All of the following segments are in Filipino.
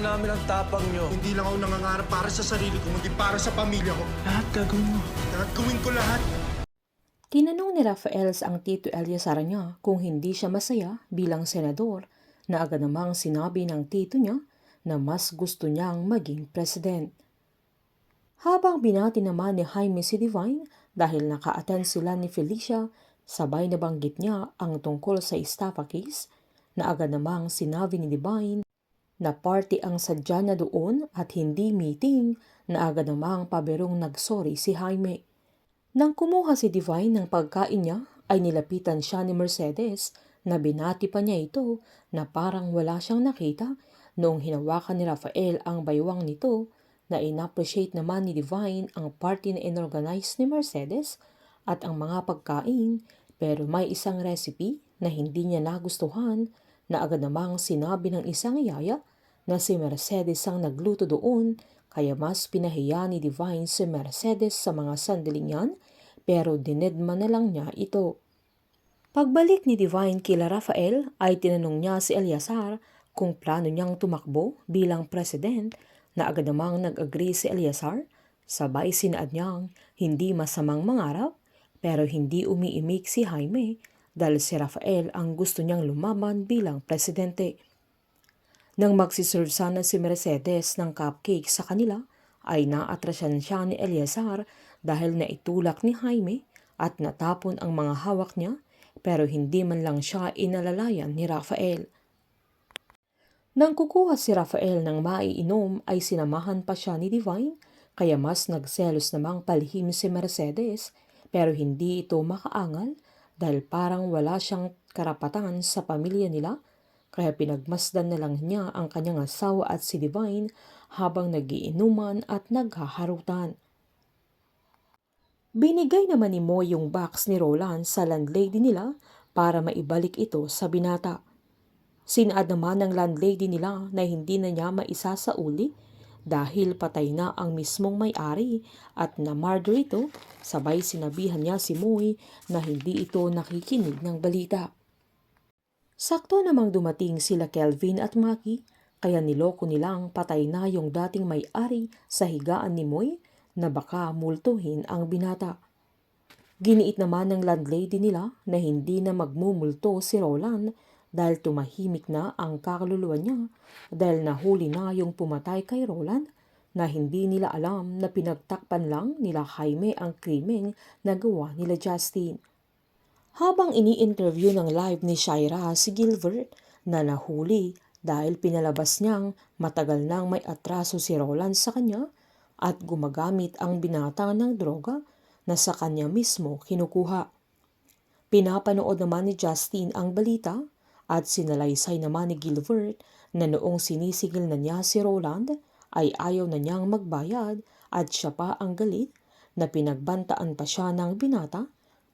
Nararamdaman namin ang tapang nyo. Hindi lang ako nangangarap para sa sarili ko, kundi para sa pamilya ko. Lahat gagawin mo. At gawin ko lahat. Tinanong ni Rafael ang Tito Eleazar niya kung hindi siya masaya bilang senador na agad namang sinabi ng tito niya na mas gusto niyang maging president. Habang binati naman ni Jaime si Divine dahil naka-attend sila ni Felicia, sabay nabanggit niya ang tungkol sa estafa case na agad namang sinabi ni Divine na party ang sadya na doon at hindi meeting na agad namang paberong nagsorry si Jaime. Nang kumuha si Divine ng pagkain niya ay nilapitan siya ni Mercedes na binati pa niya ito na parang wala siyang nakita noong hinawakan ni Rafael ang baywang nito na in-appreciate naman ni Divine ang party na inorganize ni Mercedes at ang mga pagkain pero may isang recipe na hindi niya nagustuhan na agad namang sinabi ng isang yaya na si Mercedes ang nagluto doon kaya mas pinahiya ni Divine si Mercedes sa mga sandaling yan pero dinedma na lang niya ito. Pagbalik ni Divine kila Rafael ay tinanong niya si Eleazar kung plano niyang tumakbo bilang president na agad namang nag-agree si Eleazar, sabay sinaad niyang hindi masamang mangarap pero hindi umiimik si Jaime dahil si Rafael ang gusto niyang lumaban bilang presidente. Nang magsiserve sana si Mercedes ng cupcake sa kanila, ay naatrasyan siya ni Eleazar dahil naitulak ni Jaime at natapon ang mga hawak niya pero hindi man lang siya inalalayan ni Rafael. Nang kukuha si Rafael ng maiinom ay sinamahan pa siya ni Divine kaya mas nagselos namang palihim si Mercedes pero hindi ito makaangal dahil parang wala siyang karapatan sa pamilya nila kaya pinagmasdan na lang niya ang kanyang asawa at si Divine habang nagiinuman at naghaharutan. Binigay naman ni Mo yung box ni Roland sa landlady nila para maibalik ito sa binata. Sinaad naman ng landlady nila na hindi na niya maisasauli dahil patay na ang mismong may-ari at na-murder ito, sabay sinabihan niya si Moy na hindi ito nakikinig ng balita. Sakto namang dumating sila Kelvin at Maki kaya niloko nilang patay na yung dating may-ari sa higaan ni Moy na baka multuhin ang binata. Giniit naman ng landlady nila na hindi na magmumulto si Roland dahil tumahimik na ang kaluluwa niya dahil nahuli na yung pumatay kay Roland na hindi nila alam na pinagtakpan lang nila Jaime ang krimeng na gawa nila Justin. Habang ini-interview ng live ni Shaira si Gilbert na nahuli dahil pinalabas niyang matagal nang may atraso si Roland sa kanya at gumagamit ang binata ng droga na sa kanya mismo kinukuha. Pinapanood naman ni Justin ang balita at sinalaysay naman ni Gilbert na noong sinisigil na niya si Roland ay ayaw na niyang magbayad at siya pa ang galit na pinagbantaan pa siya ng binata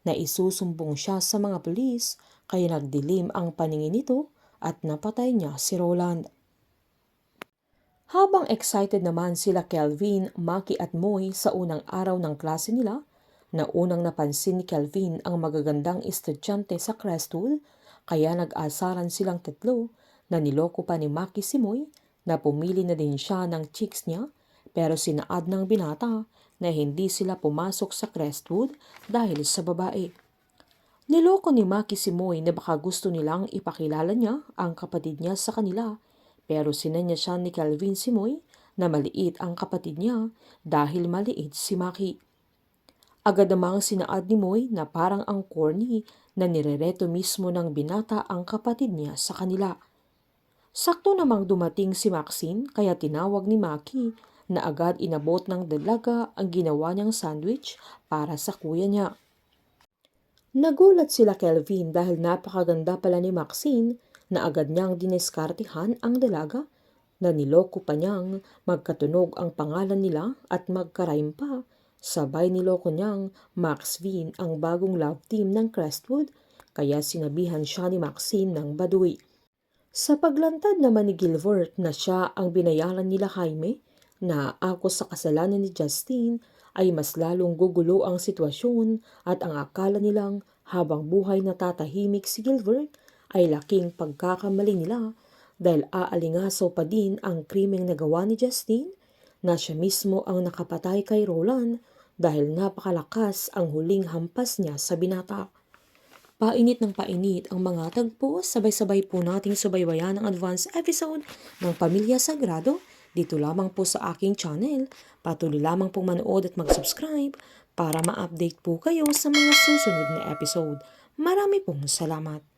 na isusumbong siya sa mga pulis kaya nagdilim ang paningin nito at napatay niya si Roland. Habang excited naman sila Kelvin, Maki at Moy sa unang araw ng klase nila, na unang napansin ni Kelvin ang magagandang estudyante sa Crestwood kaya nag-asaran silang tatlo na niloko pa ni Maki si Moy na pumili na din siya ng chicks niya pero sinaad ng binata na hindi sila pumasok sa Crestwood dahil sa babae. Niloko ni Maki si Moy na baka gusto nilang ipakilala niya ang kapatid niya sa kanila pero sinanya siya ni Kelvin si Moy na maliit ang kapatid niya dahil maliit si Maki. Agad namang sinaad ni Moy na parang ang corny na nirereto mismo ng binata ang kapatid niya sa kanila. Sakto namang dumating si Maxine kaya tinawag ni Maki na agad inabot ng dalaga ang ginawa niyang sandwich para sa kuya niya. Nagulat sila Kelvin dahil napakaganda pala ni Maxine na agad niyang dineskartihan ang dalaga na niloko pa niyang magkatunog ang pangalan nila at magka-rhyme pa. Sabay niloko niyang Max Vin ang bagong love team ng Crestwood kaya sinabihan siya ni Maxine ng baduy. Sa paglantad naman ni Gilbert na siya ang binayaran nila Jaime na ako sa kasalanan ni Justin ay mas lalong gugulo ang sitwasyon at ang akala nilang habang buhay na tatahimik si Gilbert ay laking pagkakamali nila dahil aalingaso pa din ang krimeng nagawa ni Justine na siya mismo ang nakapatay kay Roland dahil napakalakas ang huling hampas niya sa binata. Painit ng painit ang mga tagpo, sabay-sabay po nating subaybayan ang advance episode ng Pamilya Sagrado dito lamang po sa aking channel. Patuloy lamang pong manood at mag-subscribe para ma-update po kayo sa mga susunod na episode. Marami pong salamat.